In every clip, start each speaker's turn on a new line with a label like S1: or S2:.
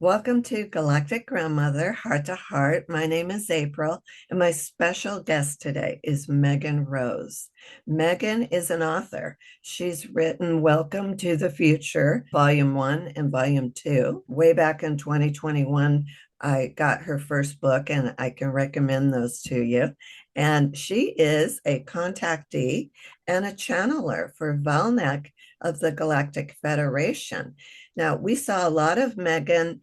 S1: Welcome to Galactic Grandmother, Heart to Heart. My name is April, and my special guest today is Megan Rose. Megan is an author. She's written Welcome to the Future, Volume 1 and Volume 2. Way back in 2021, I got her first book, and I can recommend those to you. And she is a contactee and a channeler for Val Nek of the Galactic Federation. Now, we saw a lot of Megan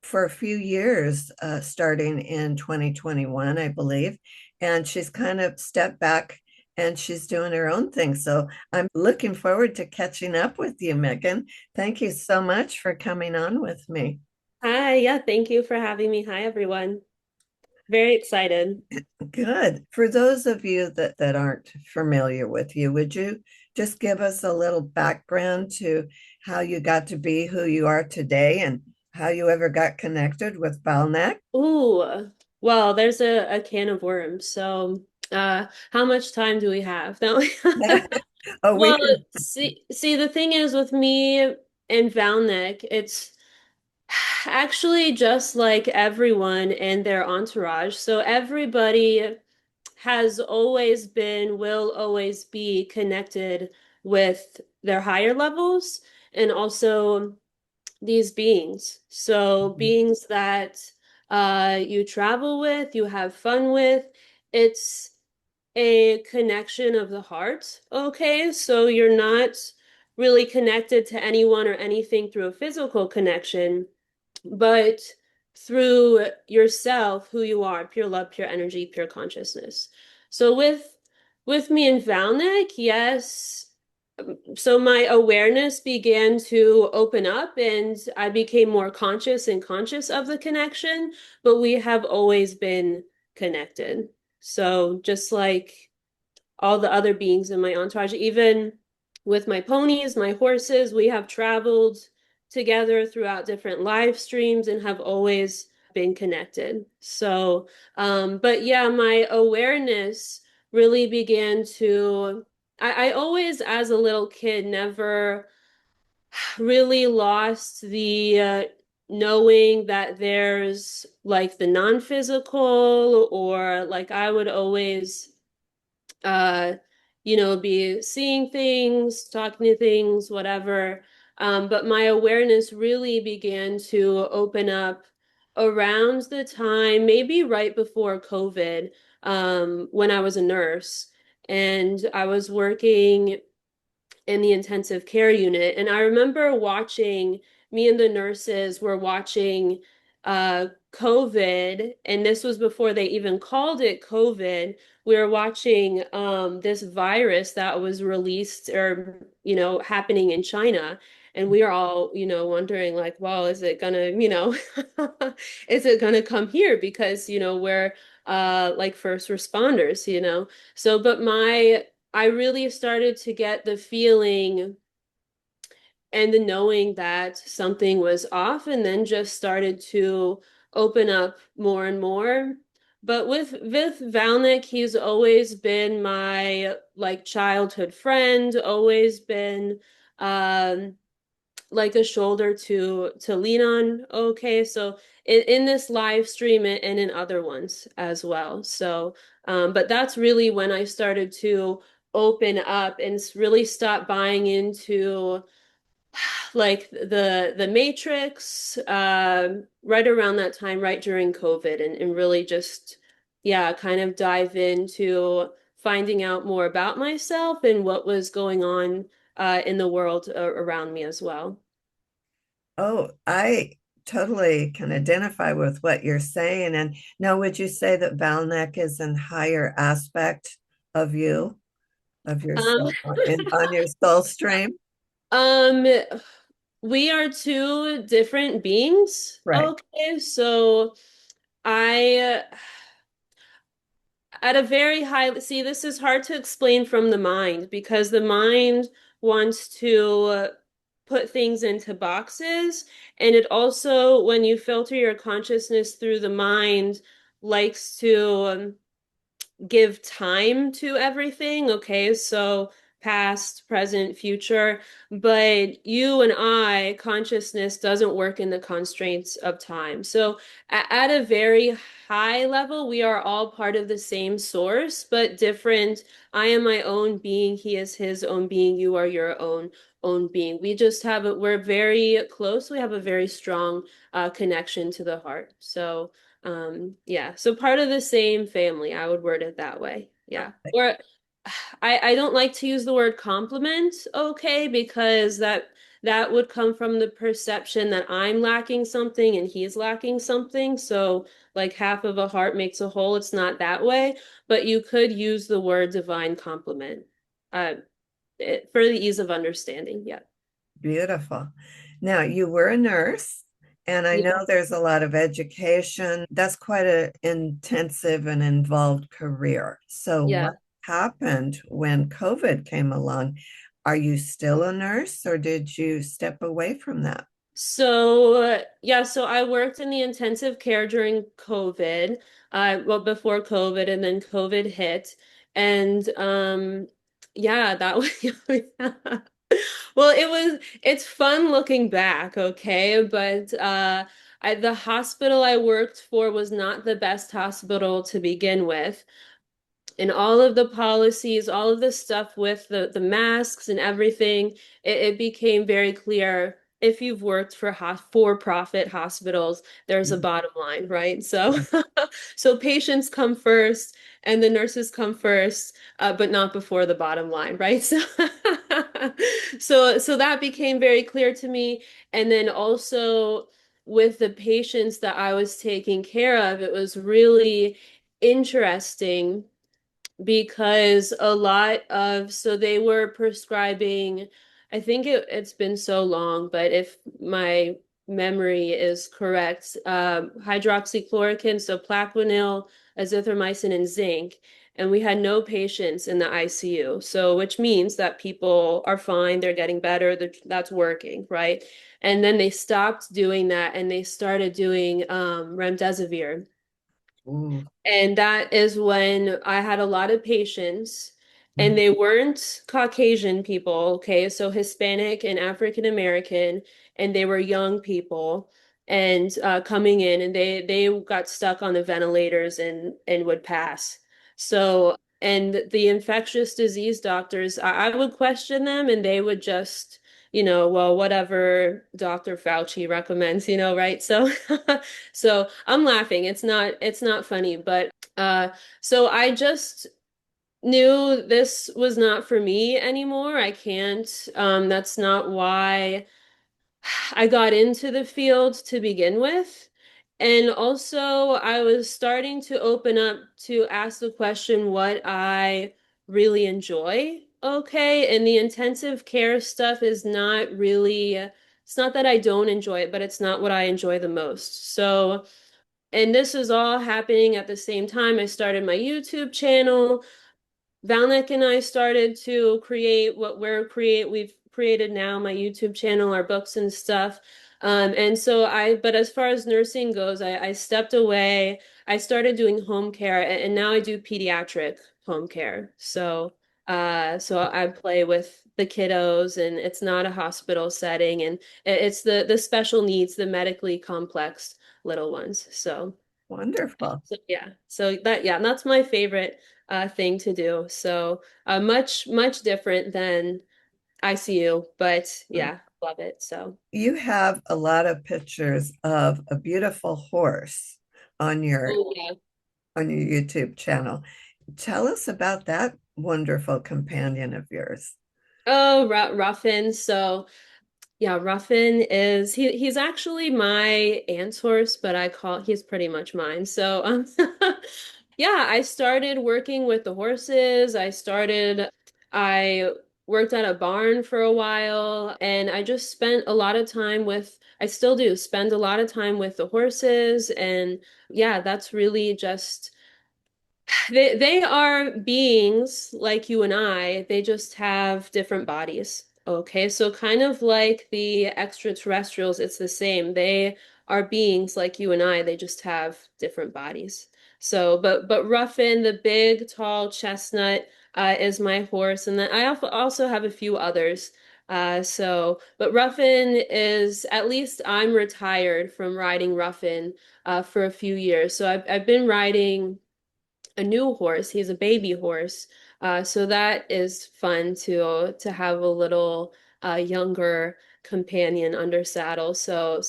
S1: for a few years, starting in 2021, I believe, and she's kind of stepped back and she's doing her own thing. So I'm looking forward to catching up with you, Megan. Thank you so much for coming on with me.
S2: Hi, yeah, thank you for having me. Hi, everyone. Very excited.
S1: Good. For those of you that aren't familiar with you, would you just give us a little background to how you got to be who you are today and how you ever got connected with Valnek?
S2: Ooh, well, there's a can of worms. How much time do we have? No.
S1: Oh, we
S2: Well,
S1: could.
S2: see, the thing is with me and Valnek, it's actually just like everyone and their entourage. So everybody has always been, will always be connected with their higher levels and also these beings. So beings that you travel with, you have fun with. It's a connection of the heart. Okay, so you're not really connected to anyone or anything through a physical connection, but through yourself, who you are, pure love, pure energy, pure consciousness. So with me and Valnek, yes. So my awareness began to open up and I became more conscious and conscious of the connection, but we have always been connected. So just like all the other beings in my entourage, even with my ponies, my horses, we have traveled together throughout different live streams and have always been connected. But yeah, my awareness really began to, I always, as a little kid, never really lost the knowing that there's like the non-physical, or like I would always uh, be seeing things, talking to things, whatever. But my awareness really began to open up around the time, maybe right before COVID, when I was a nurse and I was working in the intensive care unit. And I remember watching, me and the nurses were watching COVID, and this was before they even called it COVID. We were watching this virus that was released or, happening in China. And we are all, wondering like, well, is it gonna, is it gonna come here? Because, we're like first responders, So, but I really started to get the feeling and the knowing that something was off, and then just started to open up more and more. But with Valnek, he's always been my like childhood friend, always been um like a shoulder to lean on. Okay, so in this live stream and in other ones as well. But that's really when I started to open up and really stop buying into like the Matrix, right around that time, right during COVID, and really just, yeah, kind of dive into finding out more about myself and what was going on in the world around me as well.
S1: Oh, I totally can identify with what you're saying. And now, would you say that Valnek is an higher aspect of you, of
S2: Um,
S1: yourself, on your soul stream?
S2: um, we are two different beings.
S1: Right.
S2: Okay, so I, at a very high, see, this is hard to explain from the mind because the mind wants to put things into boxes. And it also, when you filter your consciousness through the mind, likes to give time to everything. Okay, so past, present, future, but you and I, consciousness doesn't work in the constraints of time. So at a very high level, we are all part of the same source, but different. I am my own being, he is his own being, you are your own being. We just have we're very close. We have a very strong connection to the heart. So yeah, so part of the same family, I would word it that way. Yeah. Or I don't like to use the word compliment, okay, because that would come from the perception that I'm lacking something and he's lacking something. So like half of a heart makes a whole. It's not that way, but you could use the word divine compliment uh for the ease of understanding. Yeah.
S1: Beautiful. Now, you were a nurse, and I know
S2: Yeah.
S1: there's a lot of education. That's quite an intensive and involved career. So, what
S2: Yeah.
S1: happened when COVID came along? Are you still a nurse, or did you step away from that?
S2: So, yeah, so I worked in the intensive care during COVID, well, before COVID, and then COVID hit. And yeah, that was, well, it's fun looking back, okay? But the hospital I worked for was not the best hospital to begin with, and all of the policies, all of the stuff with the masks and everything, it became very clear if you've worked for for-profit hospitals, there's a bottom line, right? So so patients come first and the nurses come first, but not before the bottom line, right? So so that became very clear to me. And then also with the patients that I was taking care of, it was really interesting because a lot of so they were prescribing, I think it's been so long, but if my memory is correct, hydroxychloroquine, so Plaquenil, azithromycin, and zinc. And we had no patients in the ICU. So, which means that people are fine, they're getting better, that's working, right? And then they stopped doing that and they started doing remdesivir.
S1: Ooh.
S2: And that is when I had a lot of patients, and
S1: Mhm.
S2: they weren't Caucasian people, okay? So Hispanic and African American, and they were young people and coming in, and they got stuck on the ventilators and would pass. So, and the infectious disease doctors, I would question them, and they would just, well, whatever Dr. Fauci recommends, right? So so I'm laughing. It's not funny, but so I just knew this was not for me anymore. I can't that's not why I got into the field to begin with. And also, I was starting to open up to ask the question what I really enjoy. Okay. And the intensive care stuff is not really, it's not that I don't enjoy it, but it's not what I enjoy the most. So, and this is all happening at the same time. I started my YouTube channel. Valnek and I started to create what we've created now, my YouTube channel, our books and stuff. And so but as far as nursing goes, I stepped away. I started doing home care, and now I do pediatric home care. So I play with the kiddos, and it's not a hospital setting, and it's the special needs, the medically complex little ones.
S1: Wonderful.
S2: Yeah, that's my favorite thing to do. So much different than ICU, but yeah, love it. So
S1: You have a lot of pictures of a beautiful horse on your
S2: oh yeah.
S1: on your YouTube channel. Tell us about that wonderful companion of yours.
S2: Oh, Ruffin. So yeah, Ruffin is he's actually my aunt's horse, but he's pretty much mine. So yeah, I started working with the horses. I worked at a barn for a while, and I just spent a lot of time I still do spend a lot of time with the horses. And yeah, that's really just they are beings like you and I. They just have different bodies. Okay, so kind of like the extraterrestrials, it's the same. They are beings like you and I. They just have different bodies. So, but Ruffin, the big, tall chestnut, is my horse, and then I also have a few others. But Ruffin is, at least I'm retired from riding Ruffin for a few years. So I've been riding a new horse. He's a baby horse. So that is fun to have a little younger companion under saddle. So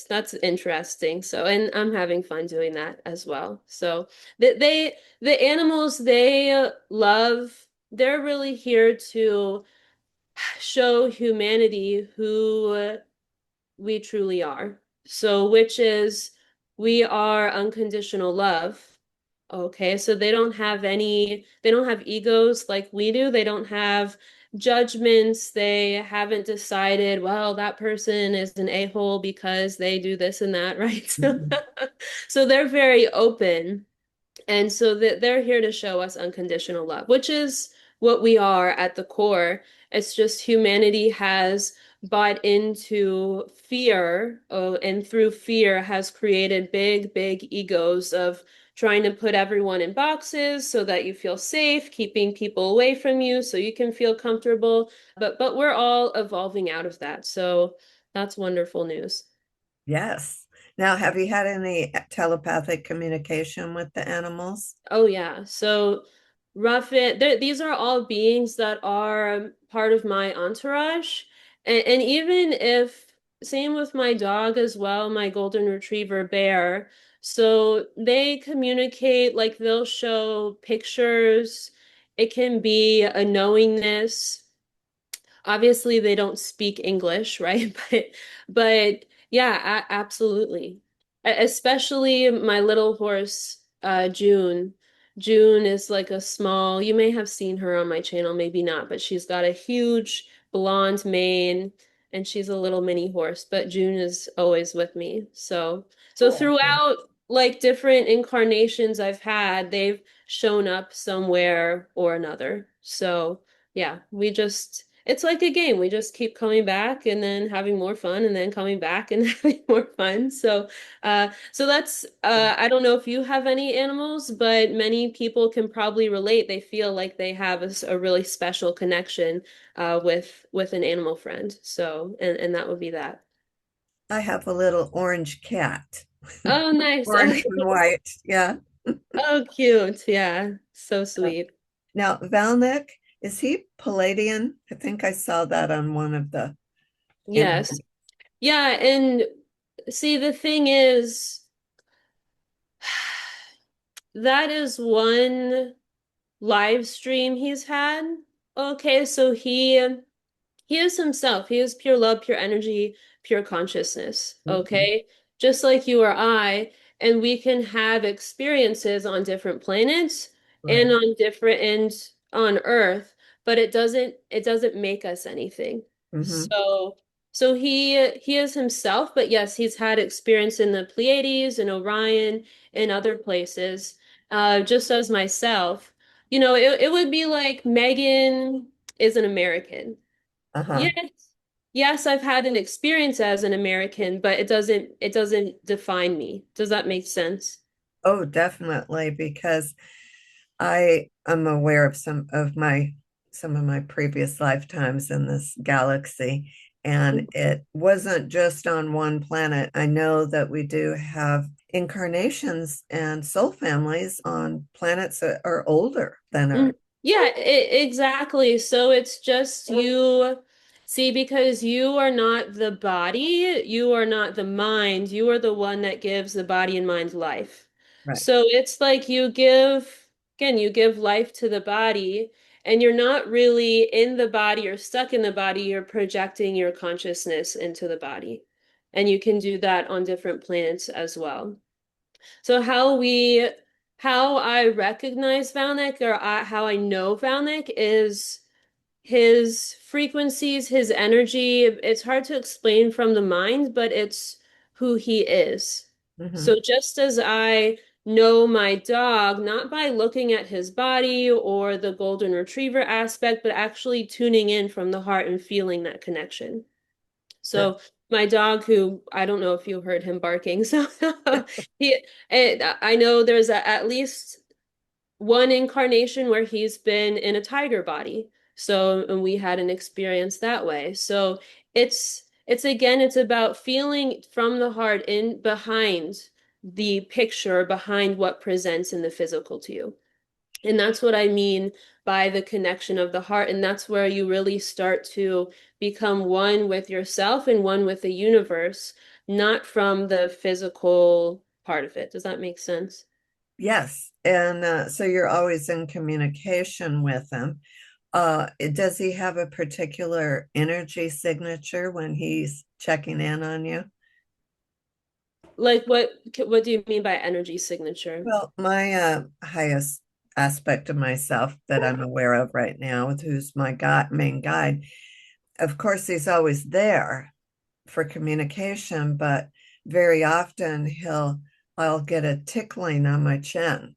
S2: that's interesting. So and I'm having fun doing that as well. So the animals they love, they're really here to show humanity who we truly are. So, which is we are unconditional love. Okay, so they don't have egos like we do. They don't have judgments. They haven't decided, well, that person is an a-hole because they do this and that, right?
S1: Mhm.
S2: So they're very open. And so they're here to show us unconditional love, which is what we are at the core. It's just humanity has bought into fear, and through fear has created big, big egos of trying to put everyone in boxes so that you feel safe, keeping people away from you so you can feel comfortable. But we're all evolving out of that. So that's wonderful news.
S1: Yes. Now, have you had any telepathic communication with the animals?
S2: Oh yeah. So Ruffin, these are all beings that are part of my entourage. And even if, same with my dog as well, my golden retriever bear. So they communicate, like they'll show pictures. It can be a knowingness. Obviously, they don't speak English, right? But yeah, absolutely. Especially my little horse, June. June is like a small, you may have seen her on my channel, maybe not, but she's got a huge blonde mane and she's a little mini horse, but June is always with me. So
S1: Oh,
S2: throughout like different incarnations I've had, they've shown up somewhere or another. So yeah, it's like a game. We just keep coming back and then having more fun and then coming back and having more fun. So that's, I don't know if you have any animals, but many people can probably relate. They feel like they have a really special connection, with an animal friend. So, and that would be that.
S1: I have a little orange cat,
S2: Oh, nice.
S1: orange and white. Yeah.
S2: Oh, cute. Yeah. So sweet.
S1: Now, Valnek, is he Palladian? I think I saw that on one of the
S2: Yes.
S1: images.
S2: Yeah. And see, the thing is, that is one live stream he's had. Okay, so he is himself. He is pure love, pure energy, pure consciousness.
S1: Mhm.
S2: Okay, just like you or I, and we can have experiences on different planets and
S1: Right.
S2: on Earth, but it doesn't make us anything.
S1: Hmm.
S2: So he is himself, but yes, he's had experience in the Pleiades and Orion and other places, just as myself. It would be like Megan is an American.
S1: Uh-huh.
S2: Yes. Yes, I've had an experience as an American, but it doesn't define me. Does that make sense?
S1: Oh, definitely, because I am aware of some of my previous lifetimes in this galaxy, and it wasn't just on one planet. I know that we do have incarnations and soul families on planets that are older than
S2: Mm,
S1: Earth.
S2: yeah, exactly. So it's just you, see, because you are not the body, you are not the mind, you are the one that gives the body and mind life.
S1: Right.
S2: So it's like you give life to the body, and you're not really in the body or stuck in the body, you're projecting your consciousness into the body. And you can do that on different planets as well. So how I recognize Valnek, or how I know Valnek, is his frequencies, his energy. It's hard to explain from the mind, but it's who he is.
S1: Hmm.
S2: So just as I know my dog, not by looking at his body or the golden retriever aspect, but actually tuning in from the heart and feeling that connection.
S1: That,
S2: So my dog, who I don't know if you heard him barking, so he, I know there's at least one incarnation where he's been in a tiger body. So, and we had an experience that way. So it's again, it's about feeling from the heart in behind the picture, behind what presents in the physical to you. And that's what I mean by the connection of the heart. And that's where you really start to become one with yourself and one with the universe, not from the physical part of it. Does that make sense?
S1: Yes. And so you're always in communication with him. Does he have a particular energy signature when he's checking in on you?
S2: Like what do you mean by energy signature?
S1: Well, my highest aspect of myself that I'm aware of right now, who's my main guide, of course, he's always there for communication, but very often I'll get a tickling on my chin,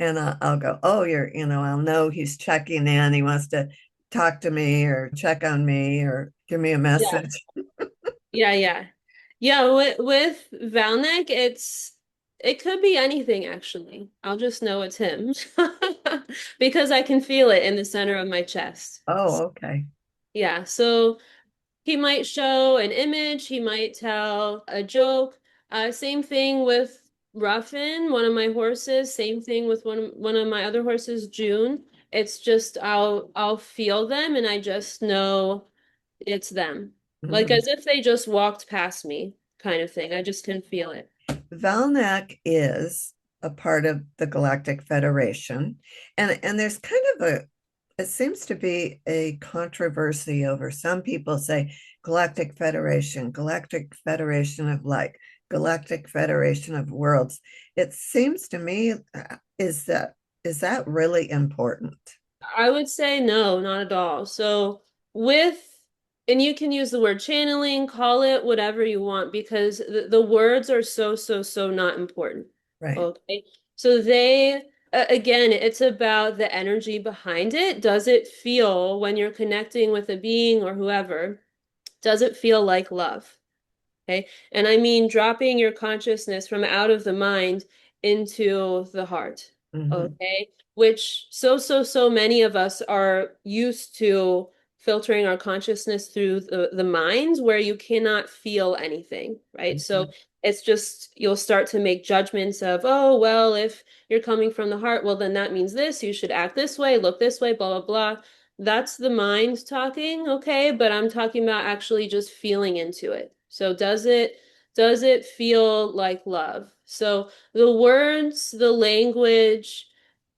S1: and I'll go, oh, I'll know he's checking in. He wants to talk to me or check on me or give me a
S2: Yeah.
S1: message.
S2: Yeah, yeah. Yeah, with Valnek, it could be anything actually. I'll just know it's him because I can feel it in the center of my chest.
S1: Oh, okay.
S2: Yeah, so he might show an image, he might tell a joke. Same thing with Ruffin, one of my horses. Same thing with one of my other horses, June. It's just I'll feel them and I just know it's them. Like
S1: Mhm.
S2: as if they just walked past me, kind of thing. I just can feel it.
S1: Valnek is a part of the Galactic Federation, and there's kind of it seems to be a controversy over some people say Galactic Federation of like Galactic Federation of Worlds. It seems to me is that really important?
S2: I would say no, not at all. So with, and you can use the word channeling, call it whatever you want, because the words are so not important.
S1: Right.
S2: Okay. So again, it's about the energy behind it. Does it feel when you're connecting with a being or whoever, does it feel like love? Okay. And I mean dropping your consciousness from out of the mind into the heart.
S1: Hmm.
S2: Okay. Which so many of us are used to filtering our consciousness through the mind where you cannot feel anything, right? So
S1: Hmm.
S2: it's just you'll start to make judgments of, oh, well, if you're coming from the heart, well, then that means this, you should act this way, look this way, blah, blah, blah. That's the mind talking, okay? But I'm talking about actually just feeling into it. So does it feel like love? So the words, the language,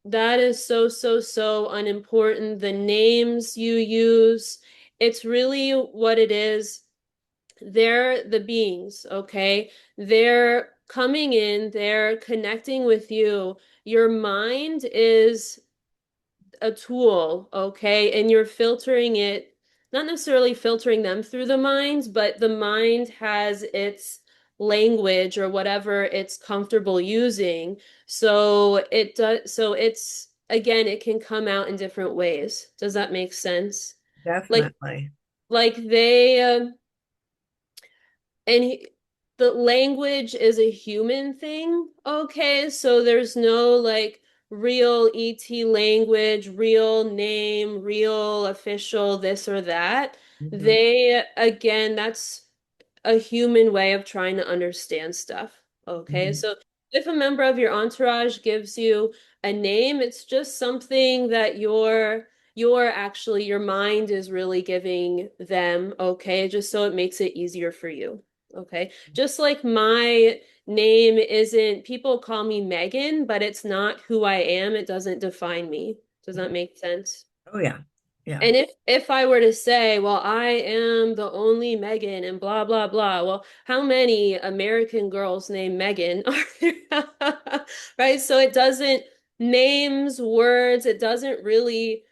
S2: that is so unimportant. The names you use, it's really what it is. They're the beings, okay? They're coming in, they're connecting with you. Your mind is a tool, okay? And you're filtering it, not necessarily filtering them through the mind, but the mind has its language or whatever it's comfortable using. So it does, so it's again, it can come out in different ways. Does that make sense? Like
S1: Definitely.
S2: like they and the language is a human thing, okay? So there's no like real ET language, real name, real official this or that.
S1: Hmm.
S2: They, again, that's a human way of trying to understand stuff, okay?
S1: Hmm.
S2: So if a member of your entourage gives you a name, it's just something that you're actually your mind is really giving them, okay? Just so it makes it easier for you. Okay. Just like my name isn't, people call me Megan, but it's not who I am. It doesn't define me. Does that make sense?
S1: Oh yeah. Yeah.
S2: And if I were to say, well, I am the only Megan and blah blah blah, well, how many American girls named Megan are there? Right? So it doesn't names, words, it doesn't really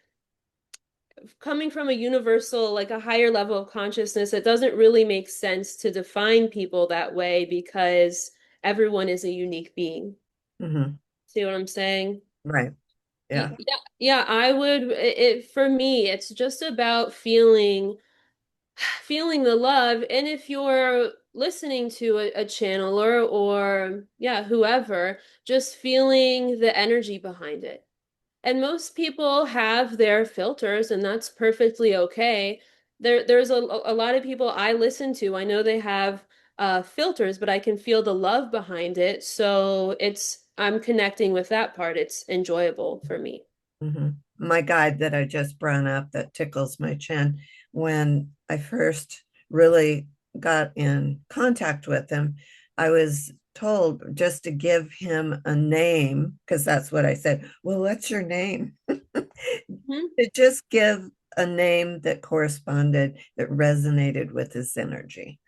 S2: coming from a universal, like a higher level of consciousness, it doesn't really make sense to define people that way because everyone is a unique being.
S1: Hmm.
S2: See what I'm saying?
S1: Right. Yeah.
S2: Yeah, yeah, I would for me, it's just about feeling the love. And if you're listening to a channeler or yeah, whoever, just feeling the energy behind it. And most people have their filters, and that's perfectly okay. There's a lot of people I listen to. I know they have filters, but I can feel the love behind it. So I'm connecting with that part. It's enjoyable for me.
S1: Hmm. My guide that I just brought up that tickles my chin, when I first really got in contact with him, I was told just to give him a name, because that's what I said. Well, what's your name?
S2: Hmm.
S1: To just give a name that corresponded, that resonated with his energy.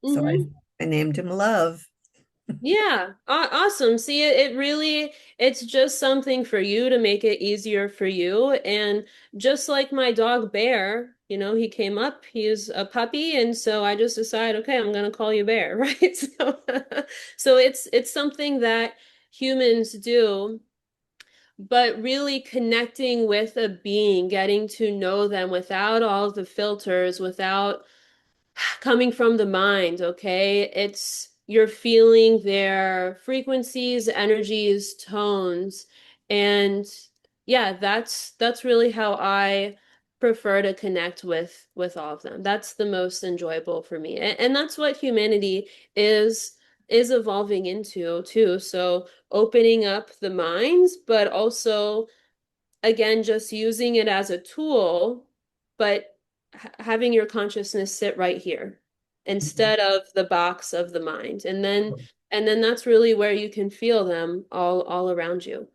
S1: So
S2: Hmm.
S1: I named him Love.
S2: Yeah, awesome. See, it's just something for you to make it easier for you. And just like my dog Bear, he came up, he's a puppy, and so I just decided, okay, I'm gonna call you Bear, right? So it's something that humans do, but really connecting with a being, getting to know them without all the filters, without coming from the mind, okay? It's you're feeling their frequencies, energies, tones, and yeah, that's really how I prefer to connect with all of them. That's the most enjoyable for me. And that's what humanity is evolving into too. So opening up the minds, but also again, just using it as a tool, but having your consciousness sit right here instead of the box of the mind. And then that's really where you can feel them all around you.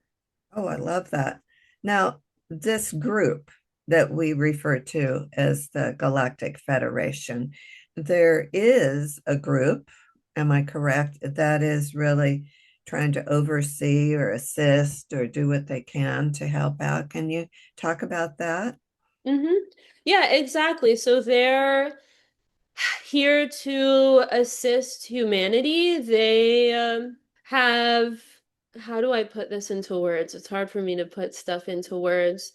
S1: Oh, I love that. Now, this group that we refer to as the Galactic Federation, there is a group, am I correct, that is really trying to oversee or assist or do what they can to help out. Can you talk about that?
S2: Hmm. Yeah, exactly. So they're here to assist humanity. They have, how do I put this into words? It's hard for me to put stuff into words.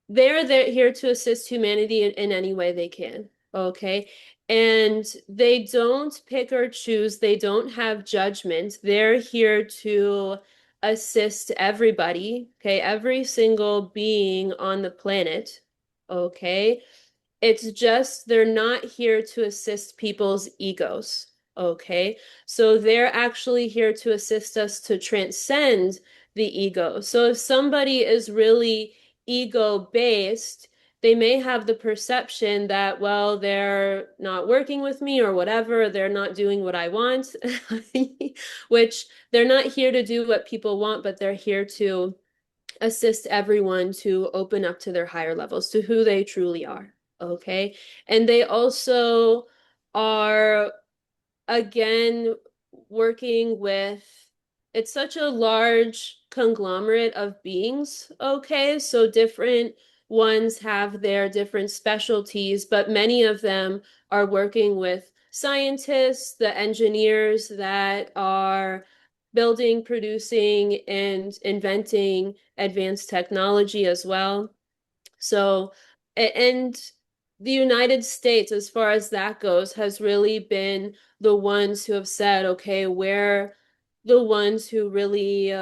S2: They're here to assist humanity in any way they can. Okay. And they don't pick or choose, they don't have judgment. They're here to assist everybody, okay, every single being on the planet. Okay. It's just they're not here to assist people's egos. Okay. So they're actually here to assist us to transcend the ego. So if somebody is really ego based, they may have the perception that, well, they're not working with me or whatever, they're not doing what I want, which they're not here to do what people want, but they're here to assist everyone to open up to their higher levels, to who they truly are. Okay. And they also are, again, working with, it's such a large conglomerate of beings. Okay. So different ones have their different specialties, but many of them are working with scientists, the engineers that are building, producing, and inventing advanced technology as well. So, and the United States, as far as that goes, has really been the ones who have said, okay, we're the ones who really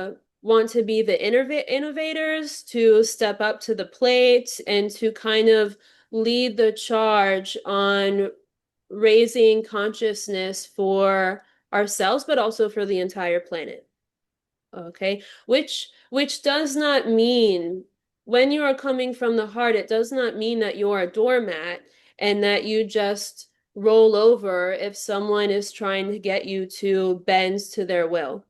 S2: want to be the innovators, to step up to the plate and to kind of lead the charge on raising consciousness for ourselves, but also for the entire planet. Okay, which does not mean when you are coming from the heart, it does not mean that you're a doormat and that you just roll over if someone is trying to get you to bend to their will.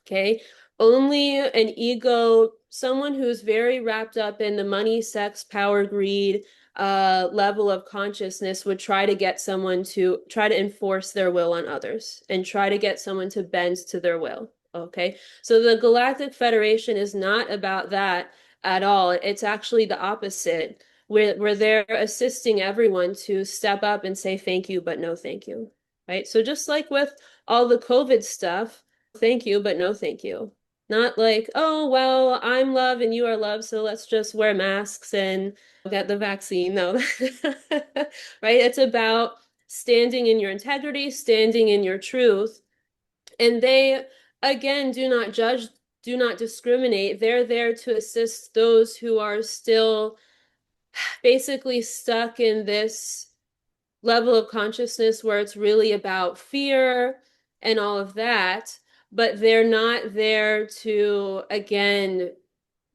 S2: Okay. Only an ego, someone who's very wrapped up in the money, sex, power, greed level of consciousness would try to get someone to try to enforce their will on others and try to get someone to bend to their will. Okay. So the Galactic Federation is not about that at all. It's actually the opposite, where they're assisting everyone to step up and say thank you, but no thank you. Right. So just like with all the COVID stuff, thank you, but no thank you. Not like, oh, well, I'm love and you are love, so let's just wear masks and get the vaccine. No. Right? It's about standing in your integrity, standing in your truth. And they, again, do not judge do not discriminate. They're there to assist those who are still basically stuck in this level of consciousness where it's really about fear and all of that, but they're not there to, again,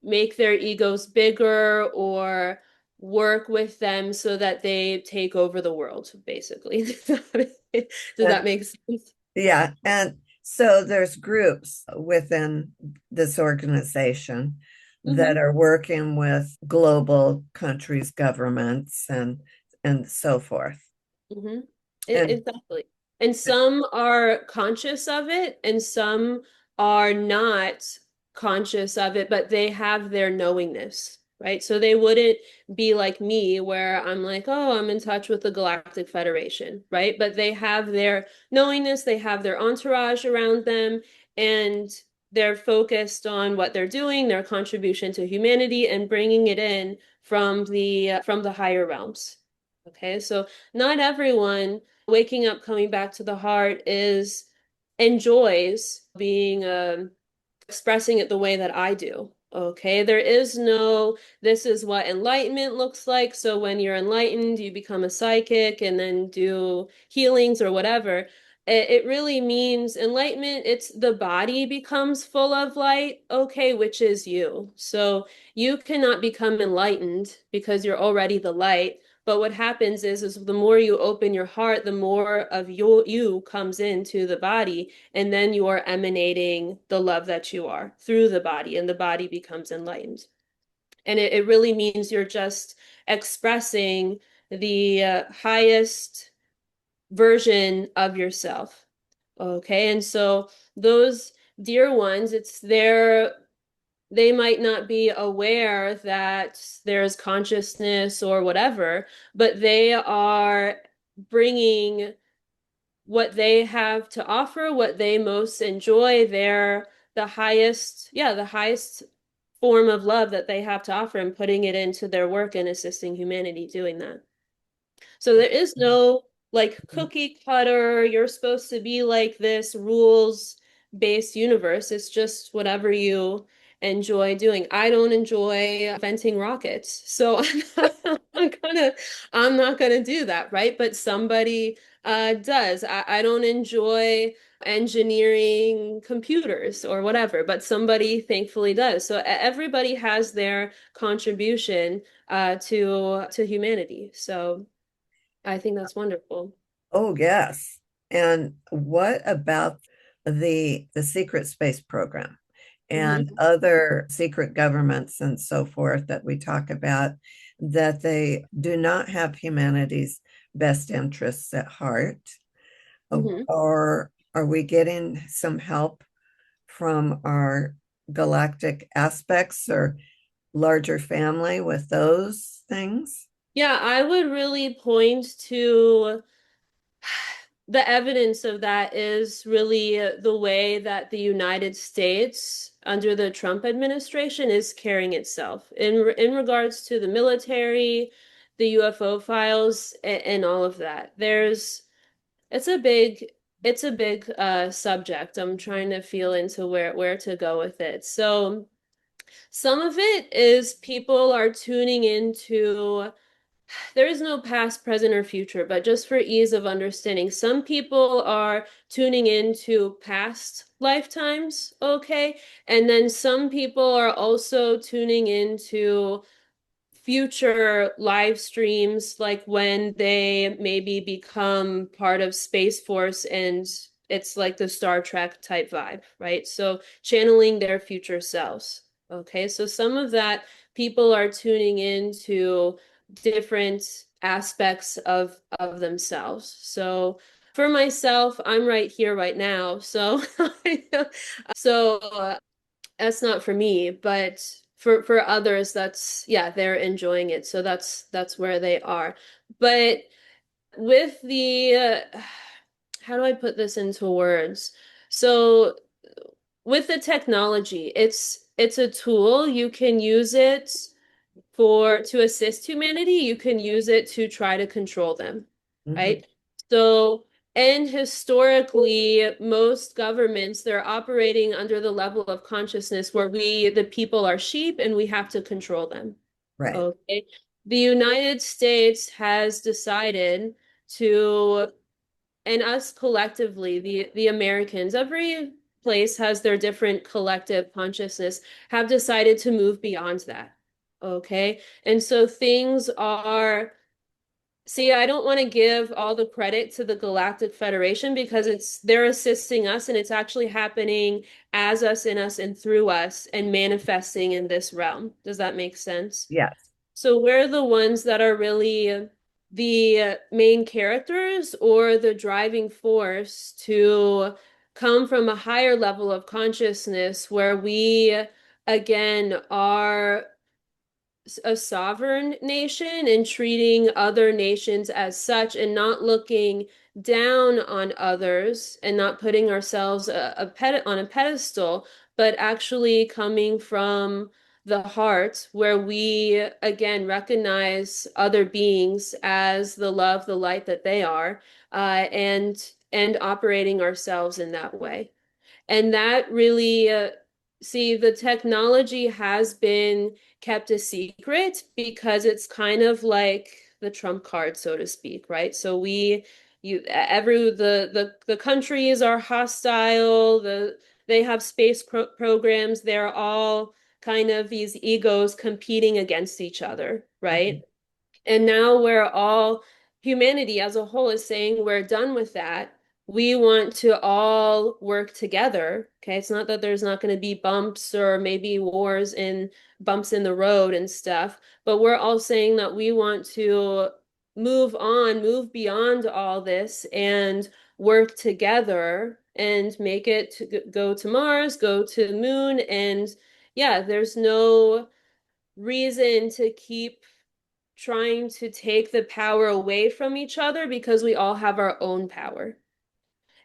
S2: make their egos bigger or work with them so that they take over the world, basically. Does
S1: And
S2: that make sense?
S1: yeah, and so there's groups within this organization that
S2: Mm-hmm.
S1: are working with global countries, governments, and so forth.
S2: Mm-hmm.
S1: And
S2: Exactly. And some are conscious of it, and some are not conscious of it, but they have their knowingness, right? So they wouldn't be like me, where I'm like, oh, I'm in touch with the Galactic Federation, right? But they have their knowingness, they have their entourage around them, and they're focused on what they're doing, their contribution to humanity, and bringing it in from the higher realms. Okay, so not everyone waking up, coming back to the heart is enjoys being expressing it the way that I do. Okay, there is no, this is what enlightenment looks like. So when you're enlightened, you become a psychic and then do healings or whatever. It really means enlightenment, it's the body becomes full of light, okay, which is you. So you cannot become enlightened because you're already the light. But what happens is the more you open your heart, the more of you comes into the body, and then you are emanating the love that you are through the body, and the body becomes enlightened. And it really means you're just expressing the highest version of yourself. Okay, and so those dear ones, it's their, they might not be aware that there's consciousness or whatever, but they are bringing what they have to offer, what they most enjoy, their the highest, yeah, the highest form of love that they have to offer, and putting it into their work and assisting humanity doing that. So there is no like cookie cutter, you're supposed to be like this rules based universe. It's just whatever you enjoy doing. I don't enjoy inventing rockets. So I'm not gonna do that, right? But somebody does. I don't enjoy engineering computers or whatever, but somebody thankfully does. So everybody has their contribution to humanity. So I think that's wonderful.
S1: oh, yes. And what about the secret space program and
S2: Hmm.
S1: other secret governments and so forth that we talk about, that they do not have humanity's best interests at heart?
S2: Hmm.
S1: Or are we getting some help from our galactic aspects or larger family with those things?
S2: Yeah, I would really point to the evidence of that is really the way that the United States under the Trump administration is carrying itself in regards to the military, the UFO files, and all of that. There's it's a big it's a big subject. I'm trying to feel into where to go with it. So some of it is people are tuning into, there is no past, present, or future, but just for ease of understanding, some people are tuning into past lifetimes, okay? And then some people are also tuning into future live streams, like when they maybe become part of Space Force and it's like the Star Trek type vibe, right? So channeling their future selves. Okay, so some of that people are tuning into different aspects of themselves. So for myself, I'm right here right now. So so that's not for me, but for others, that's, yeah, they're enjoying it. So that's where they are. But with the how do I put this into words? So with the technology, it's a tool. You can use it for to assist humanity. You can use it to try to control them,
S1: Mhm.
S2: right? So And historically, most governments, they're operating under the level of consciousness where we, the people, are sheep and we have to control them.
S1: Right.
S2: Okay. The United States has decided to, and us collectively, the Americans, every place has their different collective consciousness, have decided to move beyond that. Okay. And so things are, see, I don't want to give all the credit to the Galactic Federation because they're assisting us and it's actually happening as us, in us, and through us and manifesting in this realm. Does that make sense?
S1: Yes.
S2: So we're the ones that are really the main characters or the driving force to come from a higher level of consciousness where we again are a sovereign nation and treating other nations as such and not looking down on others and not putting ourselves on a pedestal, but actually coming from the heart where we again recognize other beings as the love, the light that they are, and operating ourselves in that way. And that really, see, the technology has been kept a secret because it's kind of like the trump card, so to speak, right? So the countries are hostile, they have space programs, they're all kind of these egos competing against each other,
S1: Mhm.
S2: right? And now we're all, humanity as a whole is saying we're done with that. We want to all work together. Okay. It's not that there's not going to be bumps or maybe wars and bumps in the road and stuff, but we're all saying that we want to move on, move beyond all this and work together and make it to go to Mars, go to the moon. And yeah, there's no reason to keep trying to take the power away from each other because we all have our own power.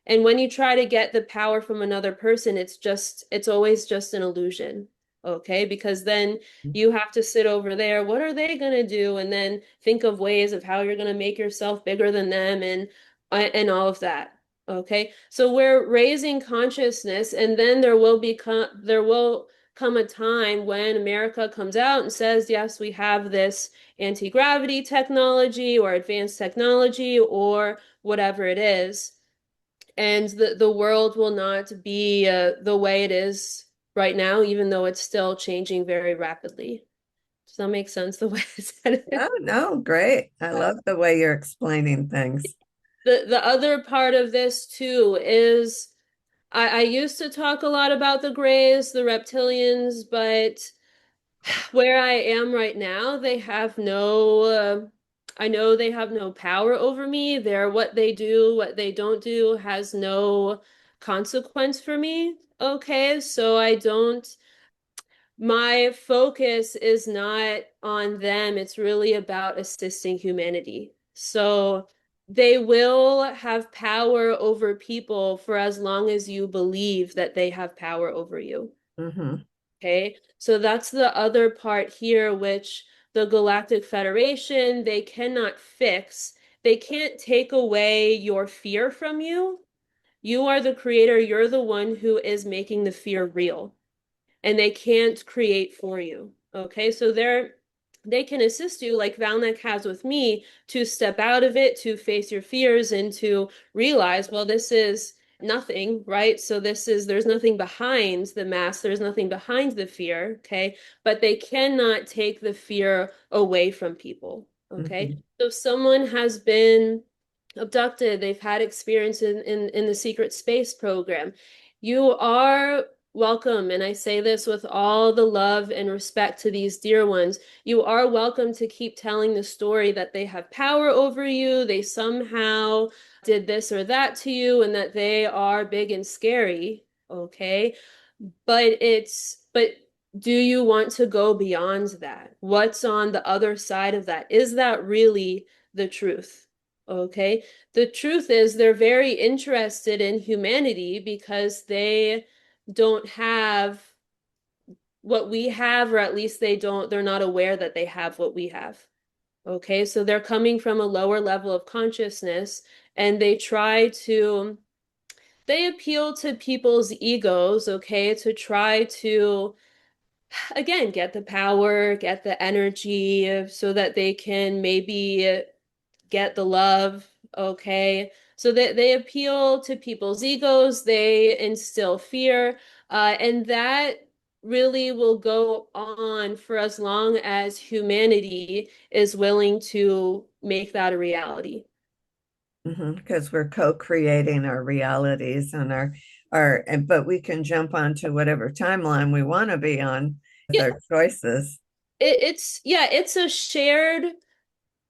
S2: And when you try to get the power from another person, it's always just an illusion. Okay? Because then you have to sit over there. What are they going to do? And then think of ways of how you're going to make yourself bigger than them and all of that. Okay? So we're raising consciousness and then there will come a time when America comes out and says, yes, we have this anti-gravity technology or advanced technology or whatever it is, and the world will not be the way it is right now, even though it's still changing very rapidly. Does that make sense the way I said
S1: Oh,
S2: it?
S1: no, great. I love the way you're explaining things.
S2: The other part of this too is I used to talk a lot about the Greys, the reptilians, but where I am right now, they have no, I know they have no power over me. They're what they do, what they don't do has no consequence for me. Okay, so I don't, my focus is not on them. It's really about assisting humanity. So they will have power over people for as long as you believe that they have power over you.
S1: Hmm.
S2: Okay, so that's the other part here, which the Galactic Federation, they cannot fix. They can't take away your fear from you. You are the creator, you're the one who is making the fear real and they can't create for you. Okay, so they can assist you like Valnek has with me to step out of it, to face your fears and to realize, well, this is nothing, right? So there's nothing behind the mask, there's nothing behind the fear, okay? But they cannot take the fear away from people, okay?
S1: Hmm.
S2: So if someone has been abducted, they've had experience in the secret space program, you are welcome, and I say this with all the love and respect to these dear ones. You are welcome to keep telling the story that they have power over you, they somehow did this or that to you, and that they are big and scary. Okay. But do you want to go beyond that? What's on the other side of that? Is that really the truth? Okay. The truth is they're very interested in humanity because they don't have what we have, or at least they're not aware that they have what we have. Okay, so they're coming from a lower level of consciousness and they try to, they appeal to people's egos, okay, to try to, again, get the power, get the energy so that they can maybe get the love, okay? So that they appeal to people's egos, they instill fear, and that really will go on for as long as humanity is willing to make that a reality.
S1: Because we're co-creating our realities and but we can jump onto whatever timeline we want to be on with
S2: Yeah,
S1: our choices.
S2: it's yeah, it's a shared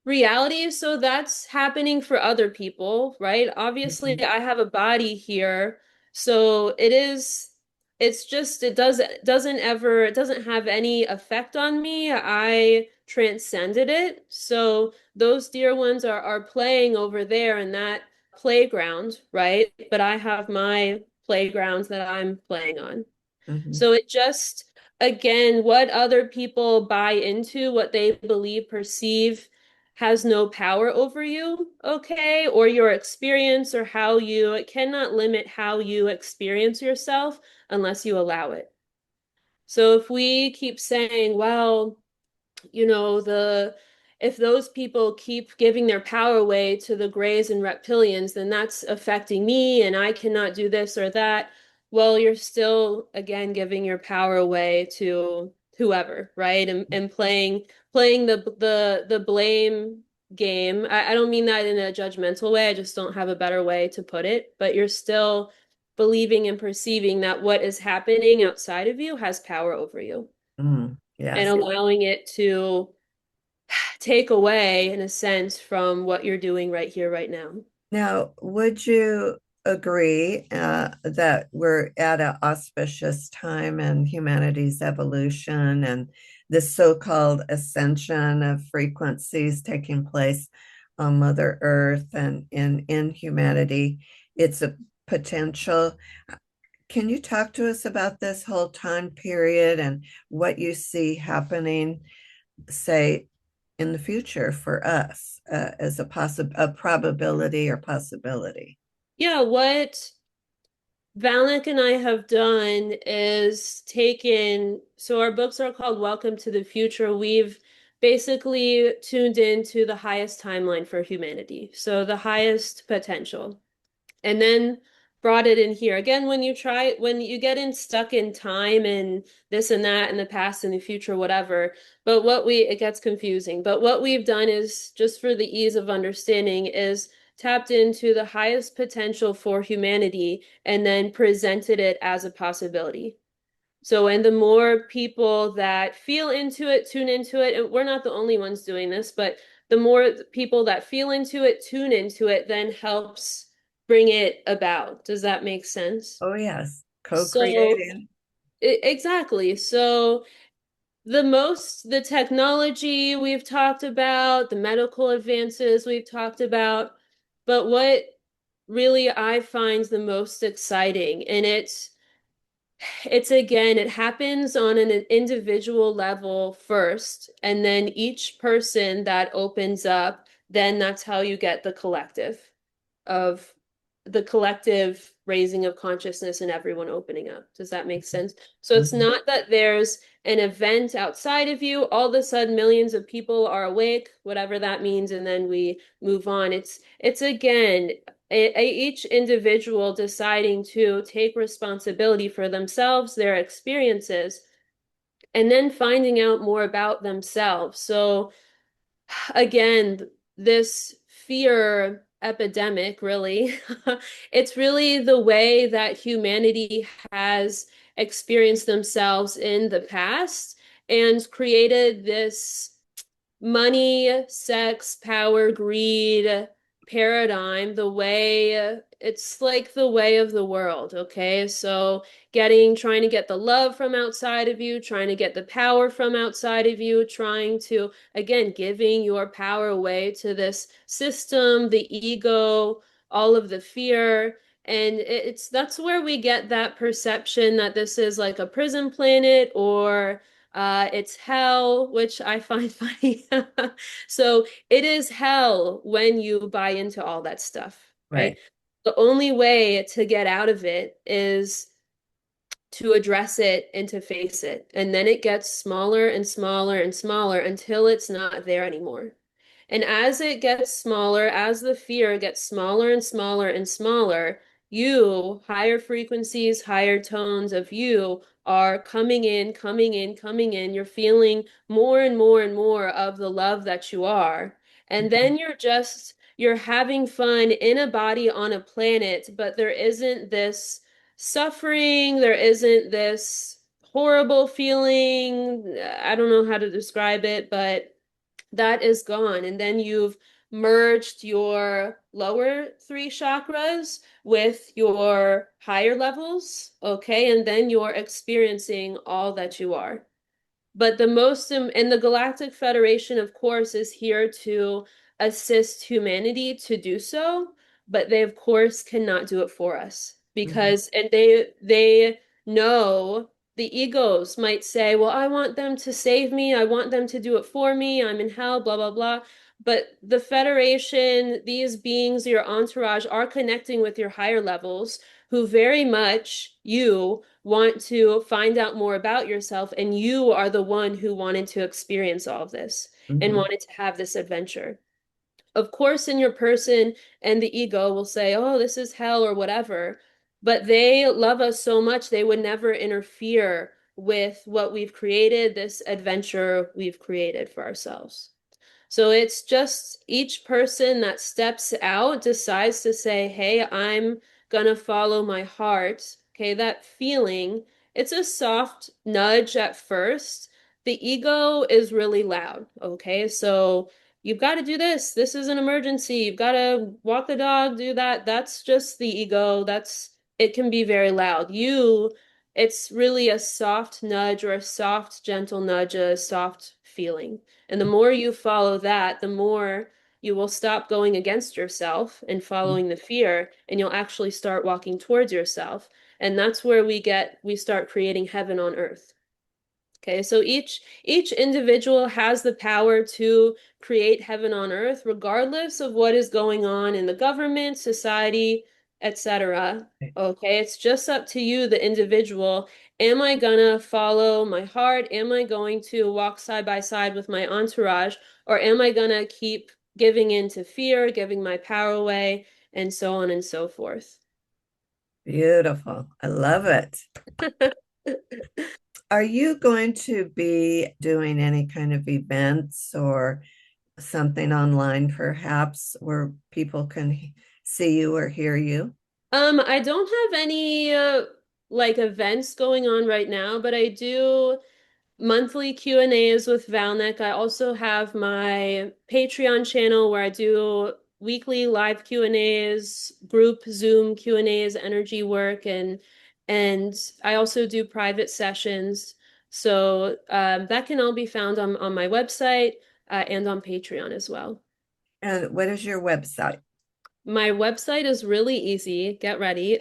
S2: reality. So that's happening for other people, right? Obviously,
S1: Mhm.
S2: I have a body here, so it's just it doesn't have any effect on me. I transcended it. So those dear ones are playing over there in that playground, right? But I have my playgrounds that I'm playing on.
S1: Mhm.
S2: So it just, again, what other people buy into, what they believe, perceive, has no power over you, okay? Or your experience or how you, it cannot limit how you experience yourself unless you allow it. So if we keep saying, well, the if those people keep giving their power away to the grays and reptilians, then that's affecting me and I cannot do this or that. Well, you're still again giving your power away to whoever, right? And playing the blame game. I don't mean that in a judgmental way. I just don't have a better way to put it, but you're still believing and perceiving that what is happening outside of you has power over you and
S1: Yes.
S2: allowing it to take away, in a sense, from what you're doing right here, right now.
S1: Now, would you agree that we're at an auspicious time in humanity's evolution and this so-called ascension of frequencies taking place on Mother Earth and in humanity? It's a potential. Can you talk to us about this whole time period and what you see happening, say, in the future for us as a probability or possibility?
S2: Yeah, what Valnek and I have done is taken, so our books are called Welcome to the Future. We've basically tuned into the highest timeline for humanity, so the highest potential. And then brought it in here again. When you get in stuck in time and this and that in the past and the future, whatever, but it gets confusing, but what we've done is, just for the ease of understanding, is tapped into the highest potential for humanity and then presented it as a possibility. So, and the more people that feel into it, tune into it, and we're not the only ones doing this, but the more people that feel into it, tune into it, then helps bring it about. Does that make sense?
S1: Oh, yes,
S2: So,
S1: co-creating.
S2: exactly. So, the technology we've talked about, the medical advances we've talked about, but what really I find the most exciting, and it's again, it happens on an individual level first, and then each person that opens up, then that's how you get of the collective raising of consciousness and everyone opening up. Does that make sense? So it's
S1: Mhm.
S2: not that there's an event outside of you, all of a sudden millions of people are awake, whatever that means, and then we move on. It's again each individual deciding to take responsibility for themselves, their experiences, and then finding out more about themselves. So again, this fear epidemic, really, it's really the way that humanity has experienced themselves in the past and created this money, sex, power, greed paradigm, it's like the way of the world, okay? So trying to get the love from outside of you, trying to get the power from outside of you, trying to, again, giving your power away to this system, the ego, all of the fear. And that's where we get that perception that this is like a prison planet or It's hell, which I find funny. So it is hell when you buy into all that stuff, right?
S1: Right.
S2: The only way to get out of it is to address it and to face it. And then it gets smaller and smaller and smaller until it's not there anymore. And as it gets smaller, as the fear gets smaller and smaller and smaller, you, higher frequencies, higher tones of you are coming in, coming in, coming in. You're feeling more and more and more of the love that you are. And then you're having fun in a body on a planet, but there isn't this suffering, there isn't this horrible feeling. I don't know how to describe it, but that is gone. And then you've merged your lower three chakras with your higher levels, okay? And then you're experiencing all that you are. But and the Galactic Federation, of course, is here to assist humanity to do so, but they, of course, cannot do it for us
S1: Mhm.
S2: because, and they know the egos might say, well, I want them to save me. I want them to do it for me. I'm in hell, blah, blah, blah. But the Federation, these beings, your entourage, are connecting with your higher levels who very much you want to find out more about yourself, and you are the one who wanted to experience all of this and
S1: Mhm.
S2: wanted to have this adventure. Of course, in your person and the ego will say, oh, this is hell or whatever, but they love us so much they would never interfere with what we've created, this adventure we've created for ourselves. So it's just each person that steps out decides to say, hey, I'm gonna follow my heart. Okay, that feeling, it's a soft nudge at first. The ego is really loud. Okay, so you've got to do this. This is an emergency. You've got to walk the dog, do that. That's just the ego. It can be very loud. It's really a soft nudge or a soft, gentle nudge, a soft feeling. And the more you follow that, the more you will stop going against yourself and following the fear, and you'll actually start walking towards yourself. And that's where we start creating heaven on earth. Okay, so each individual has the power to create heaven on earth, regardless of what is going on in the government, society, etc. Okay, it's just up to you, the individual. Am I gonna follow my heart? Am I going to walk side by side with my entourage? Or am I gonna keep giving in to fear, giving my power away, and so on and so forth?
S1: Beautiful. I love it. Are you going to be doing any kind of events or something online, perhaps, where people can see you or hear you?
S2: I don't have any like events going on right now, but I do monthly Q&As with Valnek. I also have my Patreon channel where I do weekly live Q&As, group Zoom Q&As, energy work, and I also do private sessions. So that can all be found on my website and on Patreon as well.
S1: And what is your website?
S2: My website is really easy. Get ready.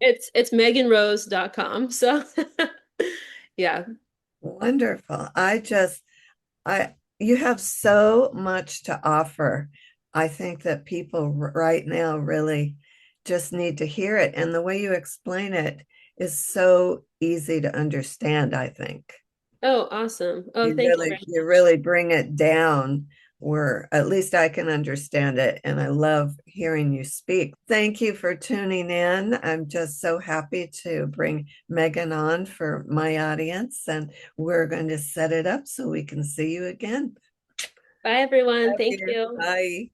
S2: It's MeganRose.com. So yeah.
S1: Wonderful. I you have so much to offer. I think that people right now really just need to hear it. And the way you explain it is so easy to understand, I think.
S2: Oh, awesome. Oh, thank you very
S1: You
S2: much.
S1: really bring it down where at least I can understand it. And I love hearing you speak. Thank you for tuning in. I'm just so happy to bring Megan on for my audience, and we're going to set it up so we can see you again.
S2: Bye, everyone.
S1: Love
S2: Thank
S1: you.
S2: you.
S1: Bye.